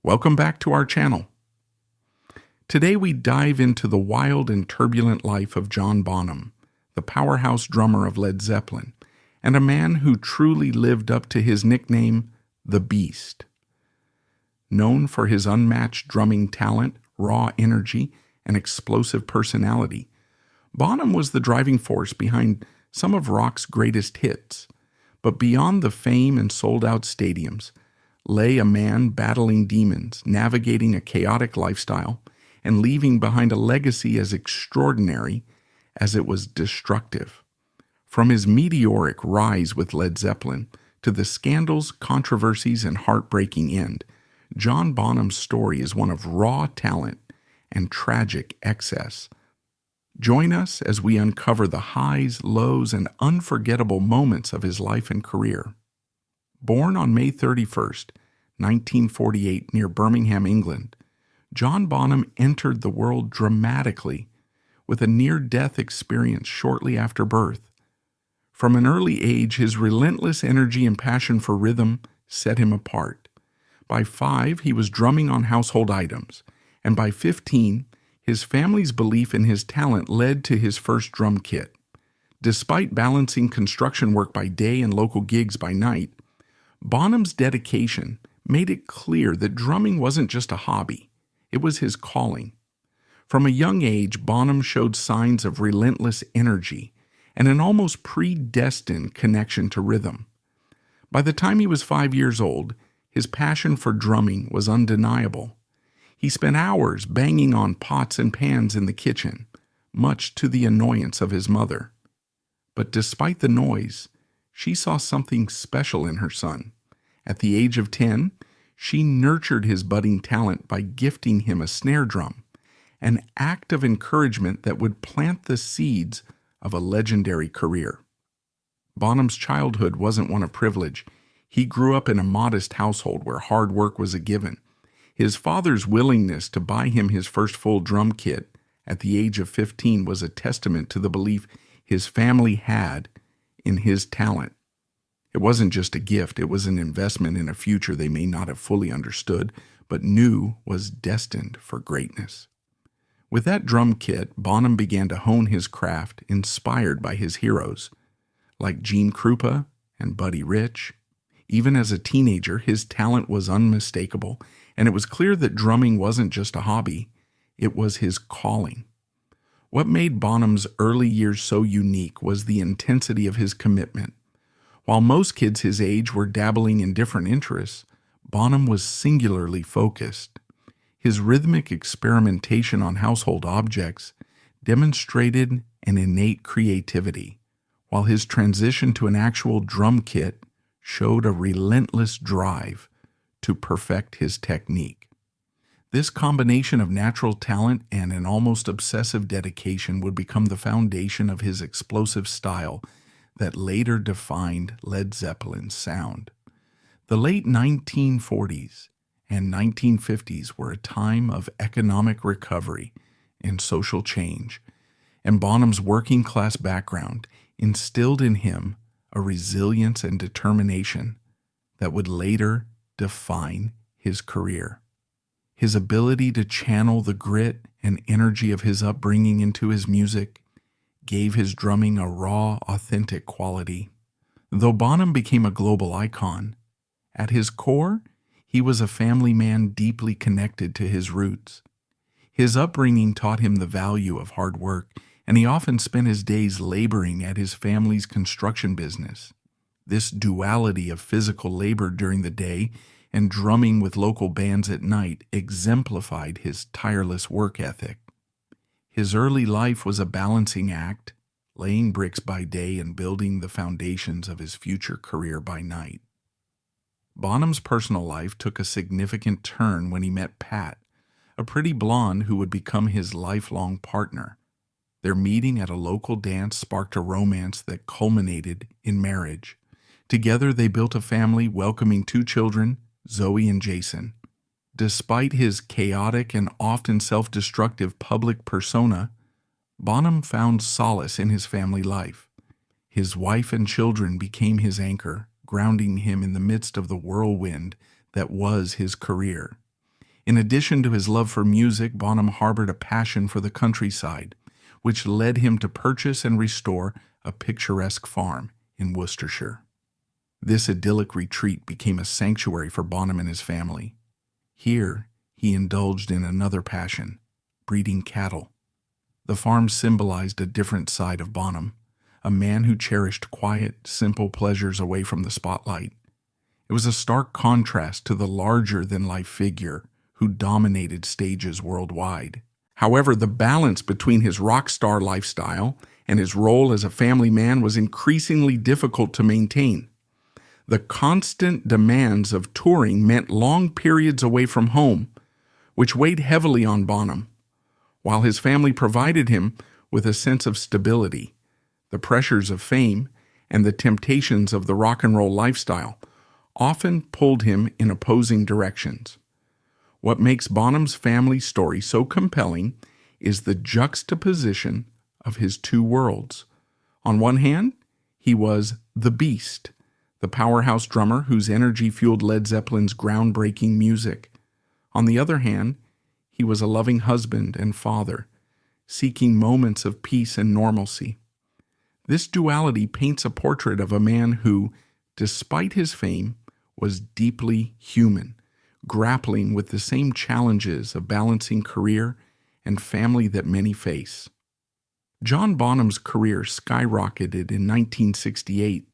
Welcome back to our channel. Today we dive into the wild and turbulent life of John Bonham, the powerhouse drummer of Led Zeppelin, and a man who truly lived up to his nickname, the Beast. Known for his unmatched drumming talent, raw energy, and explosive personality, Bonham was the driving force behind some of rock's greatest hits. But beyond the fame and sold-out stadiums lay a man battling demons, navigating a chaotic lifestyle, and leaving behind a legacy as extraordinary as it was destructive. From his meteoric rise with Led Zeppelin to the scandals, controversies, and heartbreaking end, John Bonham's story is one of raw talent and tragic excess. Join us as we uncover the highs, lows, and unforgettable moments of his life and career. Born on May 31st, 1948, near Birmingham, England, John Bonham entered the world dramatically with a near-death experience shortly after birth. From an early age, his relentless energy and passion for rhythm set him apart. By 5, he was drumming on household items, and by 15, his family's belief in his talent led to his first drum kit. Despite balancing construction work by day and local gigs by night, Bonham's dedication made it clear that drumming wasn't just a hobby, it was his calling. From a young age, Bonham showed signs of relentless energy and an almost predestined connection to rhythm. By the time he was 5 years old, his passion for drumming was undeniable. He spent hours banging on pots and pans in the kitchen, much to the annoyance of his mother. But despite the noise, she saw something special in her son. At the age of 10, she nurtured his budding talent by gifting him a snare drum, an act of encouragement that would plant the seeds of a legendary career. Bonham's childhood wasn't one of privilege. He grew up in a modest household where hard work was a given. His father's willingness to buy him his first full drum kit at the age of 15 was a testament to the belief his family had in his talent. It wasn't just a gift, it was an investment in a future they may not have fully understood, but knew was destined for greatness. With that drum kit, Bonham began to hone his craft, inspired by his heroes, like Gene Krupa and Buddy Rich. Even as a teenager, his talent was unmistakable, and it was clear that drumming wasn't just a hobby, it was his calling. What made Bonham's early years so unique was the intensity of his commitment. While most kids his age were dabbling in different interests, Bonham was singularly focused. His rhythmic experimentation on household objects demonstrated an innate creativity, while his transition to an actual drum kit showed a relentless drive to perfect his technique. This combination of natural talent and an almost obsessive dedication would become the foundation of his explosive style that later defined Led Zeppelin's sound. The late 1940s and 1950s were a time of economic recovery and social change, and Bonham's working-class background instilled in him a resilience and determination that would later define his career. His ability to channel the grit and energy of his upbringing into his music gave his drumming a raw, authentic quality. Though Bonham became a global icon, at his core, he was a family man deeply connected to his roots. His upbringing taught him the value of hard work, and he often spent his days laboring at his family's construction business. This duality of physical labor during the day and drumming with local bands at night exemplified his tireless work ethic. His early life was a balancing act, laying bricks by day and building the foundations of his future career by night. Bonham's personal life took a significant turn when he met Pat, a pretty blonde who would become his lifelong partner. Their meeting at a local dance sparked a romance that culminated in marriage. Together they built a family welcoming 2 children, Zoe and Jason. Despite his chaotic and often self-destructive public persona, Bonham found solace in his family life. His wife and children became his anchor, grounding him in the midst of the whirlwind that was his career. In addition to his love for music, Bonham harbored a passion for the countryside, which led him to purchase and restore a picturesque farm in Worcestershire. This idyllic retreat became a sanctuary for Bonham and his family. Here, he indulged in another passion, breeding cattle. The farm symbolized a different side of Bonham, a man who cherished quiet, simple pleasures away from the spotlight. It was a stark contrast to the larger-than-life figure who dominated stages worldwide. However, the balance between his rock star lifestyle and his role as a family man was increasingly difficult to maintain. The constant demands of touring meant long periods away from home, which weighed heavily on Bonham. While his family provided him with a sense of stability, the pressures of fame and the temptations of the rock and roll lifestyle often pulled him in opposing directions. What makes Bonham's family story so compelling is the juxtaposition of his two worlds. On one hand, he was the Beast, the powerhouse drummer whose energy fueled Led Zeppelin's groundbreaking music. On the other hand, he was a loving husband and father, seeking moments of peace and normalcy. This duality paints a portrait of a man who, despite his fame, was deeply human, grappling with the same challenges of balancing career and family that many face. John Bonham's career skyrocketed in 1968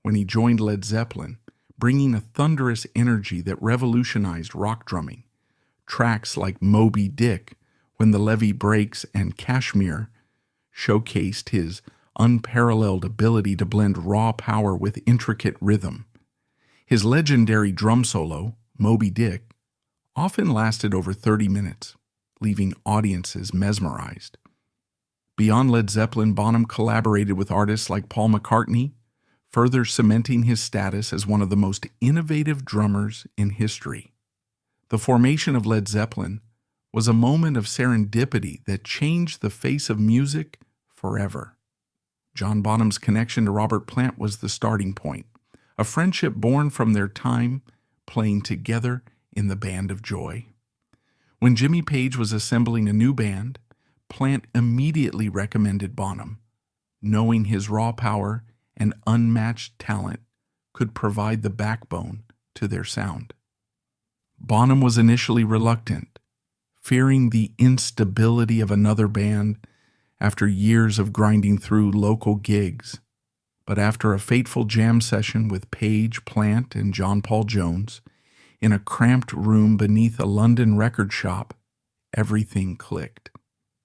when he joined Led Zeppelin, bringing a thunderous energy that revolutionized rock drumming. Tracks like Moby Dick, When the Levee Breaks, and Kashmir showcased his unparalleled ability to blend raw power with intricate rhythm. His legendary drum solo, Moby Dick, often lasted over 30 minutes, leaving audiences mesmerized. Beyond Led Zeppelin, Bonham collaborated with artists like Paul McCartney, further cementing his status as one of the most innovative drummers in history. The formation of Led Zeppelin was a moment of serendipity that changed the face of music forever. John Bonham's connection to Robert Plant was the starting point, a friendship born from their time playing together in the Band of Joy. When Jimmy Page was assembling a new band, Plant immediately recommended Bonham, knowing his raw power and unmatched talent could provide the backbone to their sound. Bonham was initially reluctant, fearing the instability of another band after years of grinding through local gigs. But after a fateful jam session with Page, Plant, and John Paul Jones in a cramped room beneath a London record shop, everything clicked.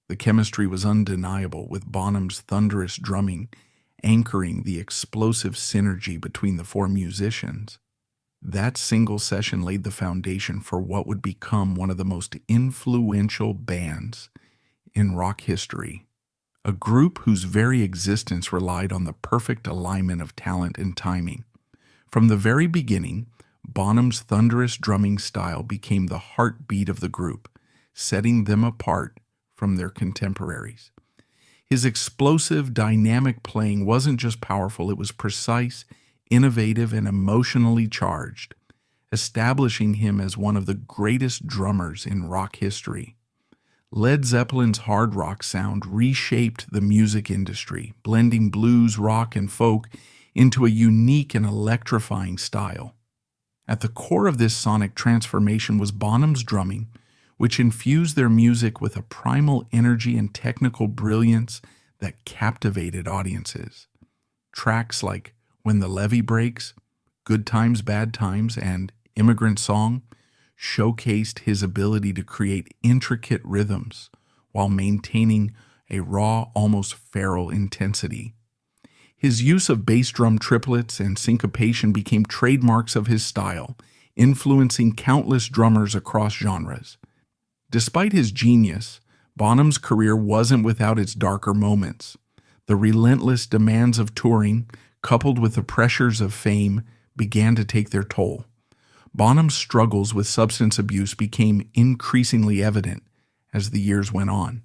The chemistry was undeniable, with Bonham's thunderous drumming anchoring the explosive synergy between the four musicians. That single session laid the foundation for what would become one of the most influential bands in rock history, a group whose very existence relied on the perfect alignment of talent and timing. From the very beginning, Bonham's thunderous drumming style became the heartbeat of the group, setting them apart from their contemporaries. His explosive, dynamic playing wasn't just powerful, it was precise, innovative, and emotionally charged, establishing him as one of the greatest drummers in rock history. Led Zeppelin's hard rock sound reshaped the music industry, blending blues, rock, and folk into a unique and electrifying style. At the core of this sonic transformation was Bonham's drumming, which infused their music with a primal energy and technical brilliance that captivated audiences. Tracks like When the Levee Breaks, Good Times, Bad Times, and Immigrant Song showcased his ability to create intricate rhythms while maintaining a raw, almost feral intensity. His use of bass drum triplets and syncopation became trademarks of his style, influencing countless drummers across genres. Despite his genius, Bonham's career wasn't without its darker moments. The relentless demands of touring, coupled with the pressures of fame, began to take their toll. Bonham's struggles with substance abuse became increasingly evident as the years went on.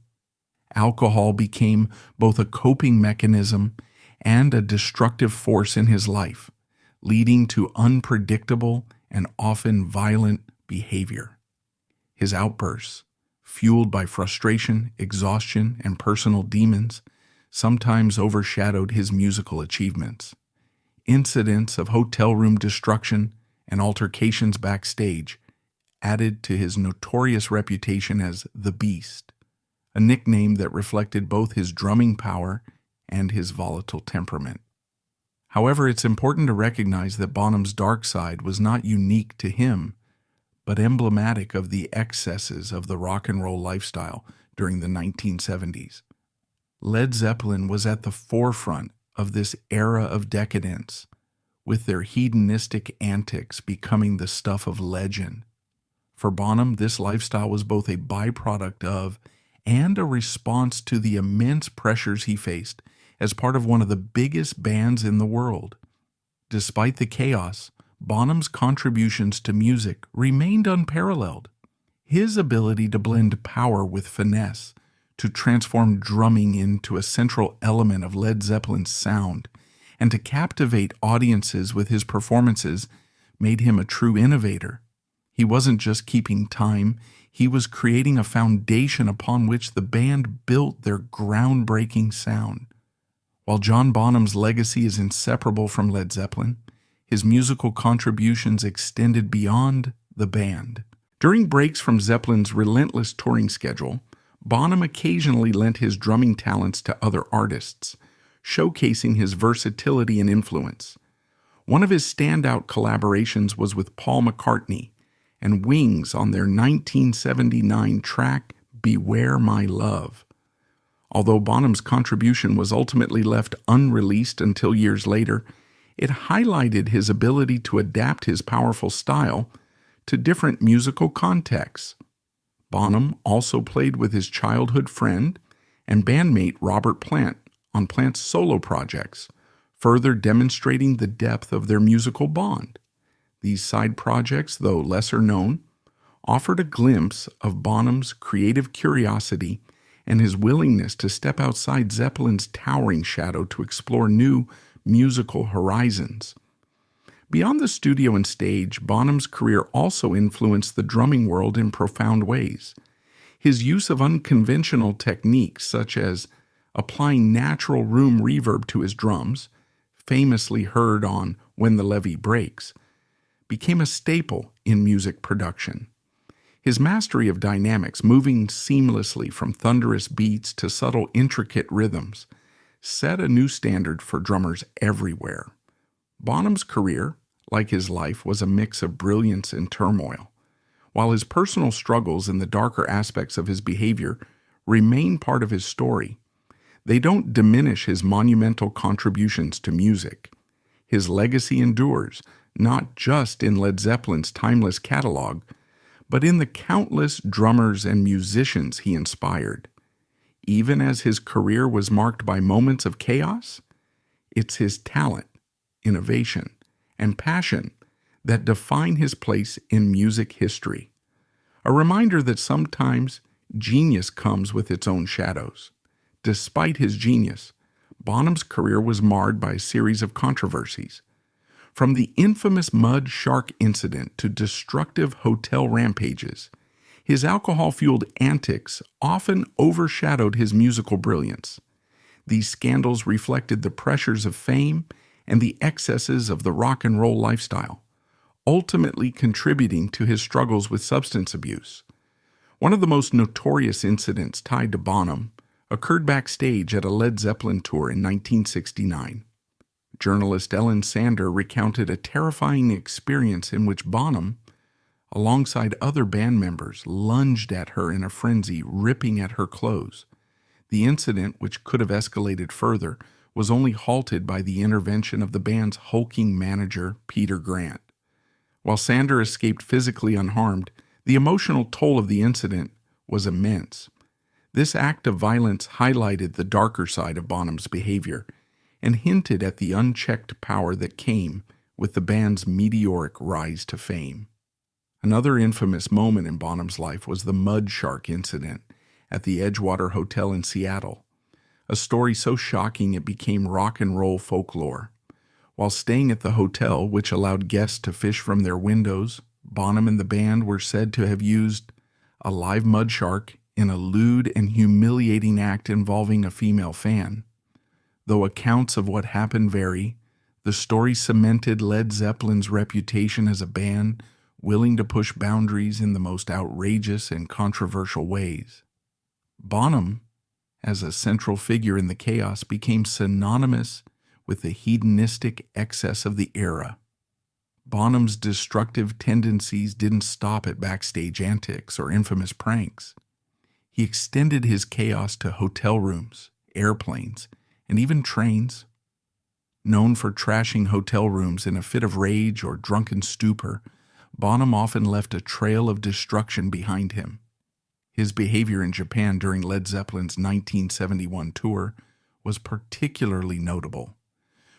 Alcohol became both a coping mechanism and a destructive force in his life, leading to unpredictable and often violent behavior. His outbursts, fueled by frustration, exhaustion, and personal demons, sometimes overshadowed his musical achievements. Incidents of hotel room destruction and altercations backstage added to his notorious reputation as the Beast, a nickname that reflected both his drumming power and his volatile temperament. However, it's important to recognize that Bonham's dark side was not unique to him, but emblematic of the excesses of the rock and roll lifestyle during the 1970s. Led Zeppelin was at the forefront of this era of decadence, with their hedonistic antics becoming the stuff of legend. For Bonham, this lifestyle was both a byproduct of and a response to the immense pressures he faced as part of one of the biggest bands in the world. Despite the chaos, Bonham's contributions to music remained unparalleled. His ability to blend power with finesse, to transform drumming into a central element of Led Zeppelin's sound, and to captivate audiences with his performances made him a true innovator. He wasn't just keeping time, he was creating a foundation upon which the band built their groundbreaking sound. While John Bonham's legacy is inseparable from Led Zeppelin, his musical contributions extended beyond the band. During breaks from Zeppelin's relentless touring schedule, Bonham occasionally lent his drumming talents to other artists, showcasing his versatility and influence. One of his standout collaborations was with Paul McCartney and Wings on their 1979 track Beware My Love. Although Bonham's contribution was ultimately left unreleased until years later, it highlighted his ability to adapt his powerful style to different musical contexts. Bonham also played with his childhood friend and bandmate Robert Plant on Plant's solo projects, further demonstrating the depth of their musical bond. These side projects, though lesser known, offered a glimpse of Bonham's creative curiosity and his willingness to step outside Zeppelin's towering shadow to explore new musical horizons. Beyond the studio and stage, Bonham's career also influenced the drumming world in profound ways. His use of unconventional techniques, such as applying natural room reverb to his drums, famously heard on When the Levee Breaks, became a staple in music production. His mastery of dynamics, moving seamlessly from thunderous beats to subtle, intricate rhythms, set a new standard for drummers everywhere. Bonham's career, like his life, was a mix of brilliance and turmoil. While his personal struggles and the darker aspects of his behavior remain part of his story, they don't diminish his monumental contributions to music. His legacy endures, not just in Led Zeppelin's timeless catalog, but in the countless drummers and musicians he inspired. Even as his career was marked by moments of chaos, it's his talent, innovation, and passion that define his place in music history. A reminder that sometimes genius comes with its own shadows. Despite his genius, Bonham's career was marred by a series of controversies. From the infamous mud shark incident to destructive hotel rampages, his alcohol-fueled antics often overshadowed his musical brilliance. These scandals reflected the pressures of fame and the excesses of the rock and roll lifestyle, ultimately contributing to his struggles with substance abuse. One of the most notorious incidents tied to Bonham occurred backstage at a Led Zeppelin tour in 1969. Journalist Ellen Sander recounted a terrifying experience in which Bonham, alongside other band members, lunged at her in a frenzy, ripping at her clothes. The incident, which could have escalated further, was only halted by the intervention of the band's hulking manager, Peter Grant. While Sander escaped physically unharmed, the emotional toll of the incident was immense. This act of violence highlighted the darker side of Bonham's behavior and hinted at the unchecked power that came with the band's meteoric rise to fame. Another infamous moment in Bonham's life was the mud shark incident at the Edgewater Hotel in Seattle, a story so shocking it became rock and roll folklore. While staying at the hotel, which allowed guests to fish from their windows, Bonham and the band were said to have used a live mud shark in a lewd and humiliating act involving a female fan. Though accounts of what happened vary, the story cemented Led Zeppelin's reputation as a band willing to push boundaries in the most outrageous and controversial ways. Bonham, as a central figure in the chaos, became synonymous with the hedonistic excess of the era. Bonham's destructive tendencies didn't stop at backstage antics or infamous pranks. He extended his chaos to hotel rooms, airplanes, and even trains. Known for trashing hotel rooms in a fit of rage or drunken stupor, Bonham often left a trail of destruction behind him. His behavior in Japan during Led Zeppelin's 1971 tour was particularly notable.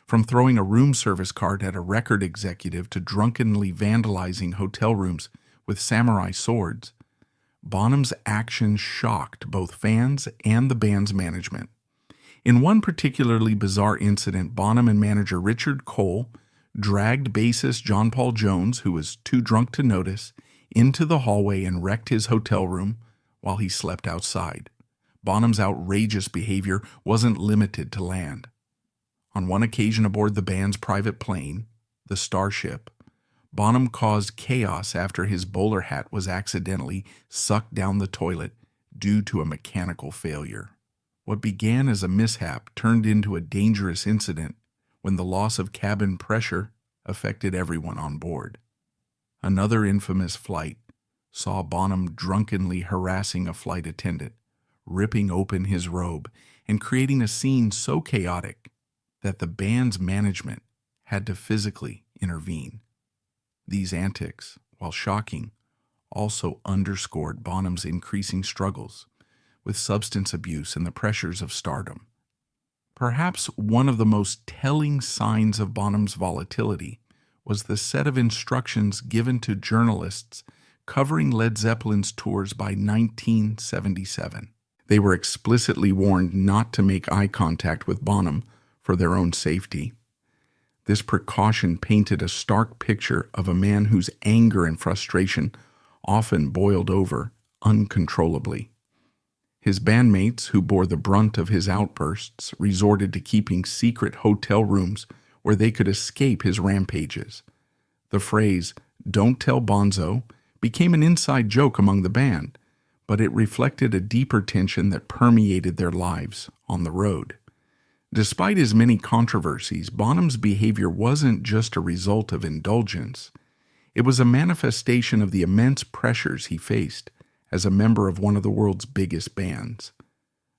From throwing a room service cart at a record executive to drunkenly vandalizing hotel rooms with samurai swords, Bonham's actions shocked both fans and the band's management. In one particularly bizarre incident, Bonham and manager Richard Cole dragged bassist John Paul Jones, who was too drunk to notice, into the hallway and wrecked his hotel room while he slept outside. Bonham's outrageous behavior wasn't limited to land. On one occasion aboard the band's private plane, the Starship, Bonham caused chaos after his bowler hat was accidentally sucked down the toilet due to a mechanical failure. What began as a mishap turned into a dangerous incident when the loss of cabin pressure affected everyone on board. Another infamous flight saw Bonham drunkenly harassing a flight attendant, ripping open his robe, and creating a scene so chaotic that the band's management had to physically intervene. These antics, while shocking, also underscored Bonham's increasing struggles with substance abuse and the pressures of stardom. Perhaps one of the most telling signs of Bonham's volatility was the set of instructions given to journalists covering Led Zeppelin's tours by 1977. They were explicitly warned not to make eye contact with Bonham for their own safety. This precaution painted a stark picture of a man whose anger and frustration often boiled over uncontrollably. His bandmates, who bore the brunt of his outbursts, resorted to keeping secret hotel rooms where they could escape his rampages. The phrase, "Don't tell Bonzo," became an inside joke among the band, but it reflected a deeper tension that permeated their lives on the road. Despite his many controversies, Bonham's behavior wasn't just a result of indulgence. It was a manifestation of the immense pressures he faced as a member of one of the world's biggest bands.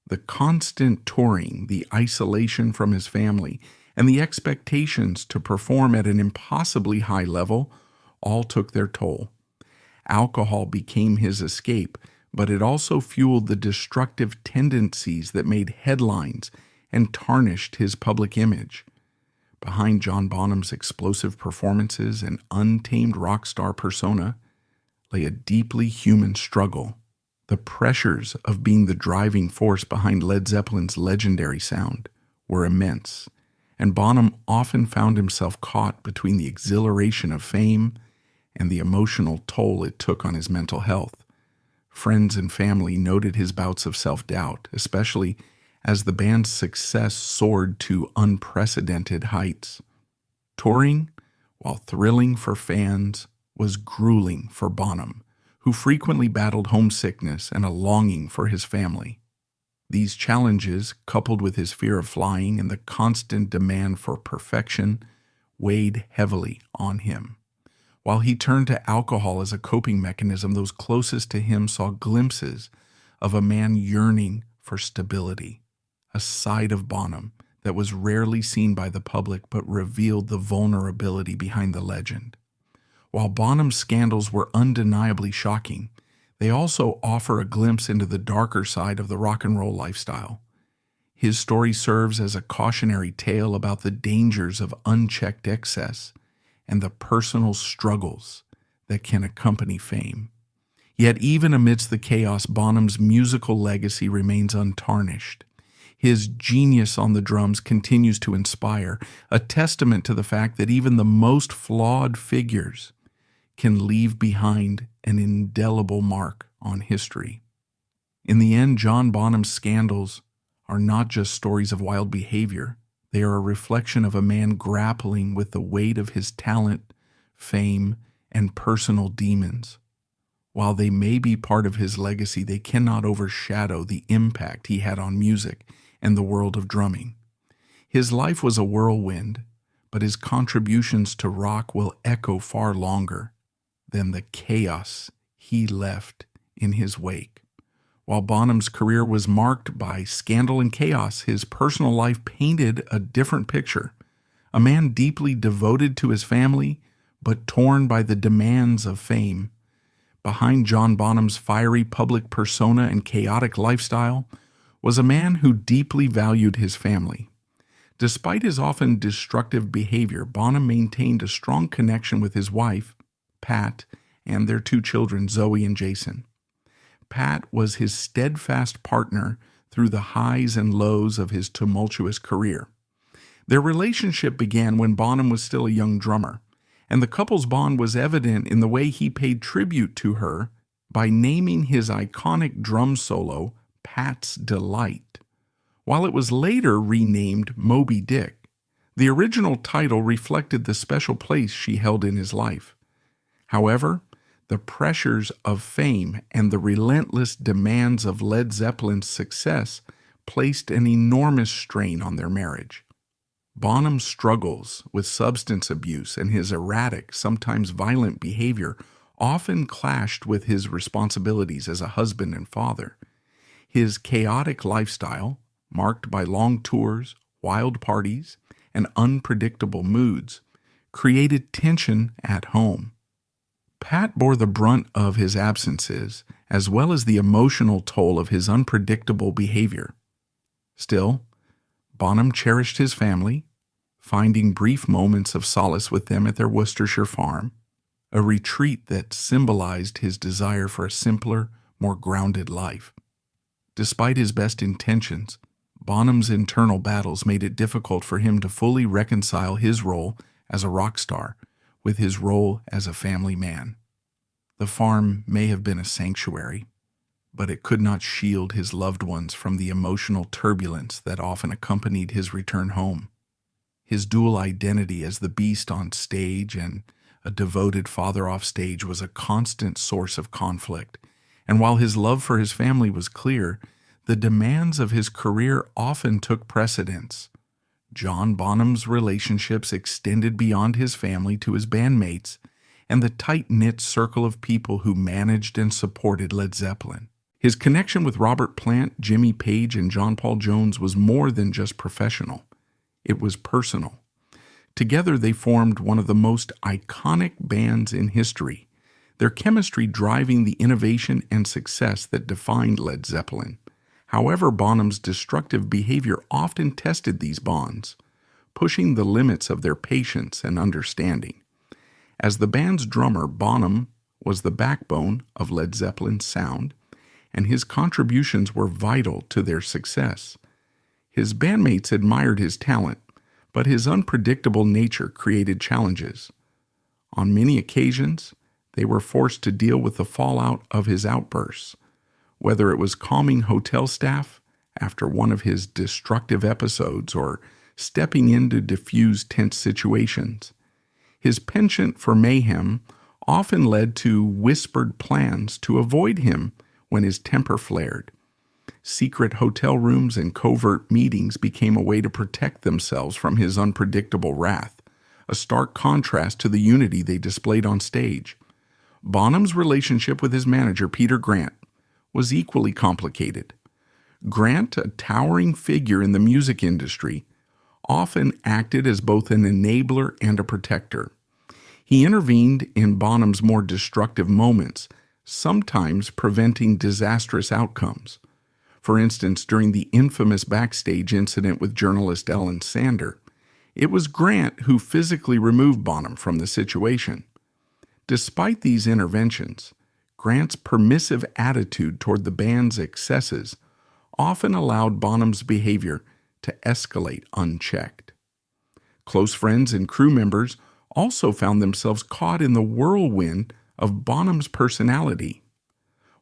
The constant touring, the isolation from his family, and the expectations to perform at an impossibly high level all took their toll. Alcohol became his escape, but it also fueled the destructive tendencies that made headlines and tarnished his public image. Behind John Bonham's explosive performances and untamed rock star persona lay a deeply human struggle. The pressures of being the driving force behind Led Zeppelin's legendary sound were immense, and Bonham often found himself caught between the exhilaration of fame and the emotional toll it took on his mental health. Friends and family noted his bouts of self-doubt, especially as the band's success soared to unprecedented heights. Touring, while thrilling for fans, was grueling for Bonham, who frequently battled homesickness and a longing for his family. These challenges, coupled with his fear of flying and the constant demand for perfection, weighed heavily on him. While he turned to alcohol as a coping mechanism, those closest to him saw glimpses of a man yearning for stability, a side of Bonham that was rarely seen by the public but revealed the vulnerability behind the legend. While Bonham's scandals were undeniably shocking, they also offer a glimpse into the darker side of the rock and roll lifestyle. His story serves as a cautionary tale about the dangers of unchecked excess and the personal struggles that can accompany fame. Yet even amidst the chaos, Bonham's musical legacy remains untarnished. His genius on the drums continues to inspire, a testament to the fact that even the most flawed figures can leave behind an indelible mark on history. In the end, John Bonham's scandals are not just stories of wild behavior. They are a reflection of a man grappling with the weight of his talent, fame, and personal demons. While they may be part of his legacy, they cannot overshadow the impact he had on music and the world of drumming. His life was a whirlwind, but his contributions to rock will echo far longer than the chaos he left in his wake. While Bonham's career was marked by scandal and chaos, his personal life painted a different picture. A man deeply devoted to his family, but torn by the demands of fame. Behind John Bonham's fiery public persona and chaotic lifestyle was a man who deeply valued his family. Despite his often destructive behavior, Bonham maintained a strong connection with his wife, Pat, and their two children, Zoe and Jason. Pat was his steadfast partner through the highs and lows of his tumultuous career. Their relationship began when Bonham was still a young drummer, and the couple's bond was evident in the way he paid tribute to her by naming his iconic drum solo Pat's Delight. While it was later renamed Moby Dick, the original title reflected the special place she held in his life. However, the pressures of fame and the relentless demands of Led Zeppelin's success placed an enormous strain on their marriage. Bonham's struggles with substance abuse and his erratic, sometimes violent behavior often clashed with his responsibilities as a husband and father. His chaotic lifestyle, marked by long tours, wild parties, and unpredictable moods, created tension at home. Pat bore the brunt of his absences, as well as the emotional toll of his unpredictable behavior. Still, Bonham cherished his family, finding brief moments of solace with them at their Worcestershire farm, a retreat that symbolized his desire for a simpler, more grounded life. Despite his best intentions, Bonham's internal battles made it difficult for him to fully reconcile his role as a rock star with his role as a family man. The farm may have been a sanctuary, but it could not shield his loved ones from the emotional turbulence that often accompanied his return home. His dual identity as the beast on stage and a devoted father off stage was a constant source of conflict, and while his love for his family was clear, the demands of his career often took precedence. John Bonham's relationships extended beyond his family to his bandmates and the tight-knit circle of people who managed and supported Led Zeppelin. His connection with Robert Plant, Jimmy Page, and John Paul Jones was more than just professional. It was personal. Together they formed one of the most iconic bands in history, their chemistry driving the innovation and success that defined Led Zeppelin. However, Bonham's destructive behavior often tested these bonds, pushing the limits of their patience and understanding. As the band's drummer, Bonham was the backbone of Led Zeppelin's sound, and his contributions were vital to their success. His bandmates admired his talent, but his unpredictable nature created challenges. On many occasions, they were forced to deal with the fallout of his outbursts, whether it was calming hotel staff after one of his destructive episodes or stepping in to diffuse tense situations. His penchant for mayhem often led to whispered plans to avoid him when his temper flared. Secret hotel rooms and covert meetings became a way to protect themselves from his unpredictable wrath, a stark contrast to the unity they displayed on stage. Bonham's relationship with his manager, Peter Grant, was equally complicated. Grant, a towering figure in the music industry, often acted as both an enabler and a protector. He intervened in Bonham's more destructive moments, sometimes preventing disastrous outcomes. For instance, during the infamous backstage incident with journalist Ellen Sander, it was Grant who physically removed Bonham from the situation. Despite these interventions, Grant's permissive attitude toward the band's excesses often allowed Bonham's behavior to escalate unchecked. Close friends and crew members also found themselves caught in the whirlwind of Bonham's personality.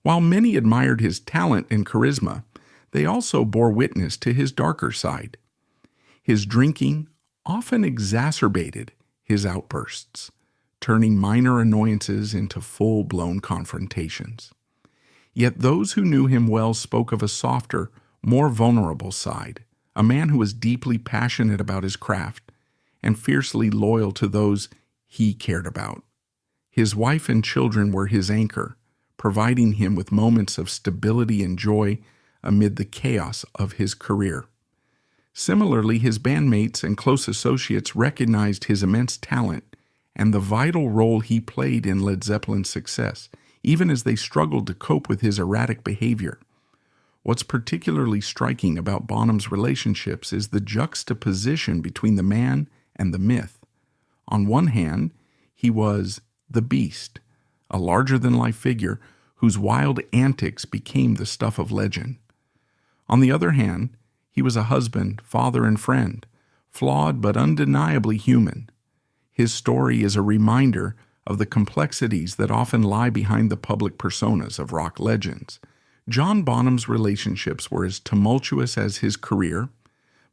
While many admired his talent and charisma, they also bore witness to his darker side. His drinking often exacerbated his outbursts, turning minor annoyances into full-blown confrontations. Yet those who knew him well spoke of a softer, more vulnerable side, a man who was deeply passionate about his craft and fiercely loyal to those he cared about. His wife and children were his anchor, providing him with moments of stability and joy amid the chaos of his career. Similarly, his bandmates and close associates recognized his immense talent and the vital role he played in Led Zeppelin's success, even as they struggled to cope with his erratic behavior. What's particularly striking about Bonham's relationships is the juxtaposition between the man and the myth. On one hand, he was the Beast, a larger-than-life figure whose wild antics became the stuff of legend. On the other hand, he was a husband, father, and friend, flawed but undeniably human. His story is a reminder of the complexities that often lie behind the public personas of rock legends. John Bonham's relationships were as tumultuous as his career,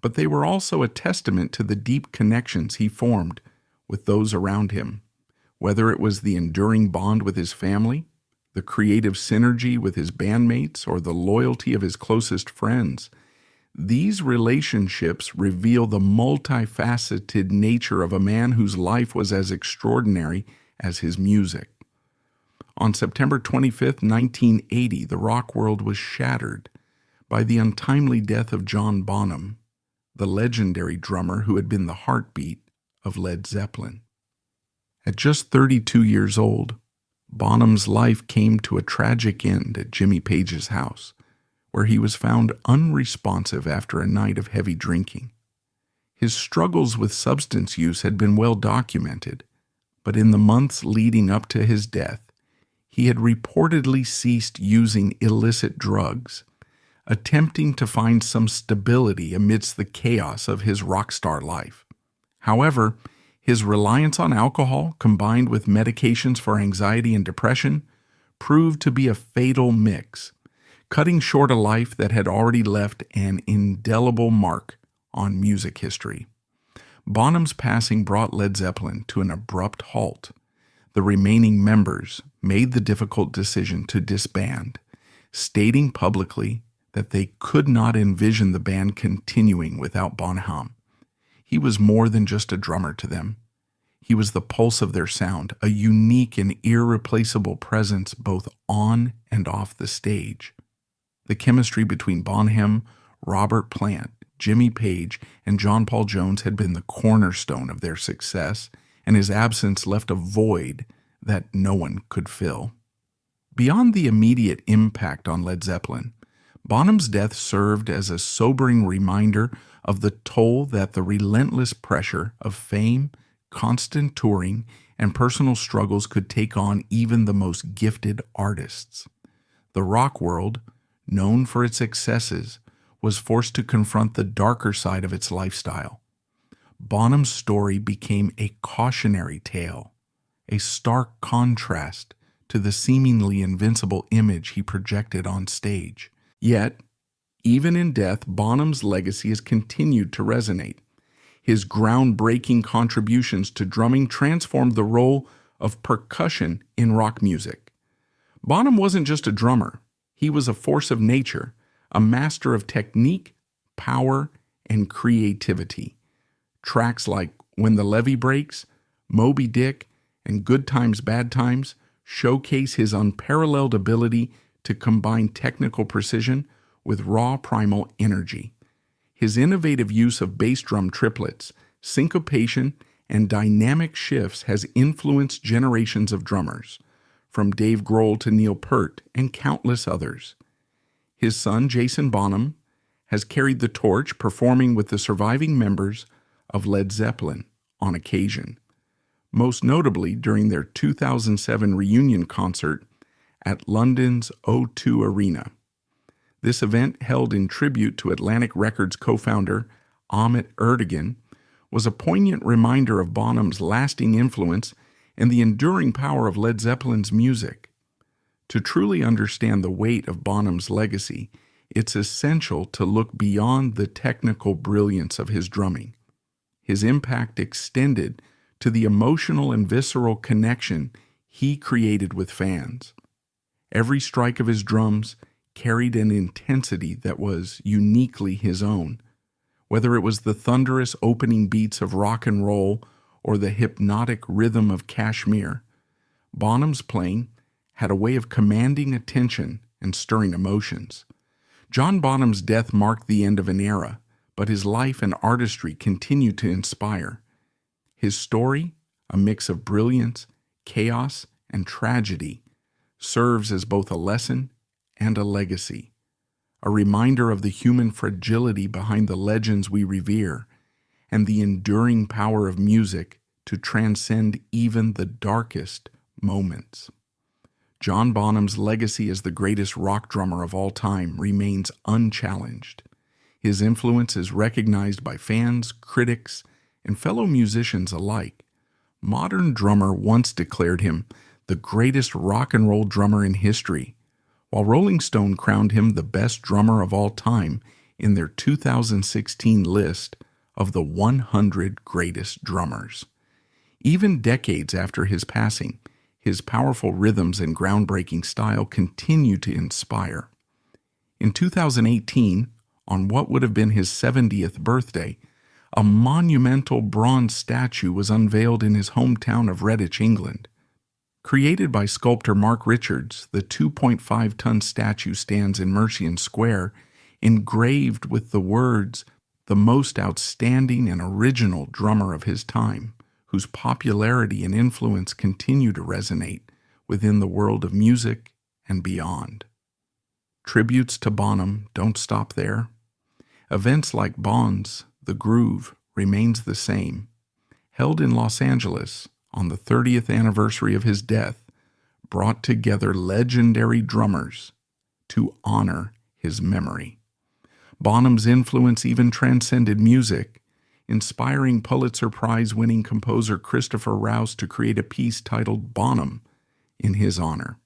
but they were also a testament to the deep connections he formed with those around him. Whether it was the enduring bond with his family, the creative synergy with his bandmates, or the loyalty of his closest friends, these relationships reveal the multifaceted nature of a man whose life was as extraordinary as his music. On September 25, 1980, the rock world was shattered by the untimely death of John Bonham, the legendary drummer who had been the heartbeat of Led Zeppelin. At just 32 years old, Bonham's life came to a tragic end at Jimmy Page's house, where he was found unresponsive after a night of heavy drinking. His struggles with substance use had been well documented, but in the months leading up to his death, he had reportedly ceased using illicit drugs, attempting to find some stability amidst the chaos of his rock star life. However, his reliance on alcohol, combined with medications for anxiety and depression, proved to be a fatal mix, cutting short a life that had already left an indelible mark on music history. Bonham's passing brought Led Zeppelin to an abrupt halt. The remaining members made the difficult decision to disband, stating publicly that they could not envision the band continuing without Bonham. He was more than just a drummer to them. He was the pulse of their sound, a unique and irreplaceable presence both on and off the stage. The chemistry between Bonham, Robert Plant, Jimmy Page, and John Paul Jones had been the cornerstone of their success, and his absence left a void that no one could fill. Beyond the immediate impact on Led Zeppelin, Bonham's death served as a sobering reminder of the toll that the relentless pressure of fame, constant touring, and personal struggles could take on even the most gifted artists. The rock world, known for its excesses, was forced to confront the darker side of its lifestyle. Bonham's story became a cautionary tale, a stark contrast to the seemingly invincible image he projected on stage. Yet, even in death, Bonham's legacy has continued to resonate. His groundbreaking contributions to drumming transformed the role of percussion in rock music. Bonham wasn't just a drummer. He was a force of nature, a master of technique, power, and creativity. Tracks like When the Levee Breaks, Moby Dick, and Good Times, Bad Times showcase his unparalleled ability to combine technical precision with raw primal energy. His innovative use of bass drum triplets, syncopation, and dynamic shifts has influenced generations of drummers, from Dave Grohl to Neil Peart and countless others. His son, Jason Bonham, has carried the torch, performing with the surviving members of Led Zeppelin on occasion, most notably during their 2007 reunion concert at London's O2 Arena. This event, held in tribute to Atlantic Records co-founder Ahmet Ertegun, was a poignant reminder of Bonham's lasting influence and the enduring power of Led Zeppelin's music. To truly understand the weight of Bonham's legacy, it's essential to look beyond the technical brilliance of his drumming. His impact extended to the emotional and visceral connection he created with fans. Every strike of his drums carried an intensity that was uniquely his own. Whether it was the thunderous opening beats of rock and roll or the hypnotic rhythm of Kashmir, Bonham's playing had a way of commanding attention and stirring emotions. John Bonham's death marked the end of an era, but his life and artistry continue to inspire. His story, a mix of brilliance, chaos, and tragedy, serves as both a lesson and a legacy, a reminder of the human fragility behind the legends we revere, and the enduring power of music to transcend even the darkest moments. John Bonham's legacy as the greatest rock drummer of all time remains unchallenged. His influence is recognized by fans, critics, and fellow musicians alike. Modern Drummer once declared him the greatest rock and roll drummer in history, while Rolling Stone crowned him the best drummer of all time in their 2016 list of the 100 greatest drummers. Even decades after his passing, his powerful rhythms and groundbreaking style continue to inspire. In 2018, on what would have been his 70th birthday, a monumental bronze statue was unveiled in his hometown of Redditch, England. Created by sculptor Mark Richards, the 2.5-ton statue stands in Mercian Square, engraved with the words, "The most outstanding and original drummer of his time," whose popularity and influence continue to resonate within the world of music and beyond. Tributes to Bonham don't stop there. Events like Bonds, The Groove remains the same. Held in Los Angeles on the 30th anniversary of his death, brought together legendary drummers to honor his memory. Bonham's influence even transcended music, inspiring Pulitzer Prize-winning composer Christopher Rouse to create a piece titled Bonham in his honor.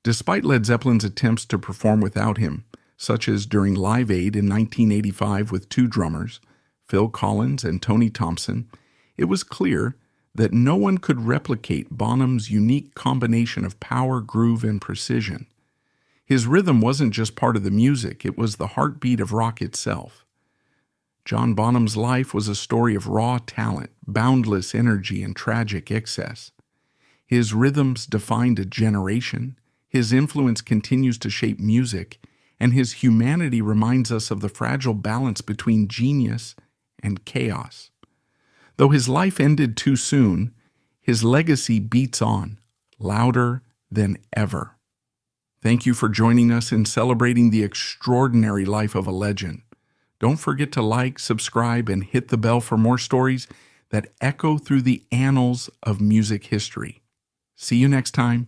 Despite Led Zeppelin's attempts to perform without him, such as during Live Aid in 1985 with two drummers, Phil Collins and Tony Thompson, it was clear that no one could replicate Bonham's unique combination of power, groove, and precision. His rhythm wasn't just part of the music, it was the heartbeat of rock itself. John Bonham's life was a story of raw talent, boundless energy, and tragic excess. His rhythms defined a generation, his influence continues to shape music, and his humanity reminds us of the fragile balance between genius and chaos. Though his life ended too soon, his legacy beats on, louder than ever. Thank you for joining us in celebrating the extraordinary life of a legend. Don't forget to like, subscribe, and hit the bell for more stories that echo through the annals of music history. See you next time.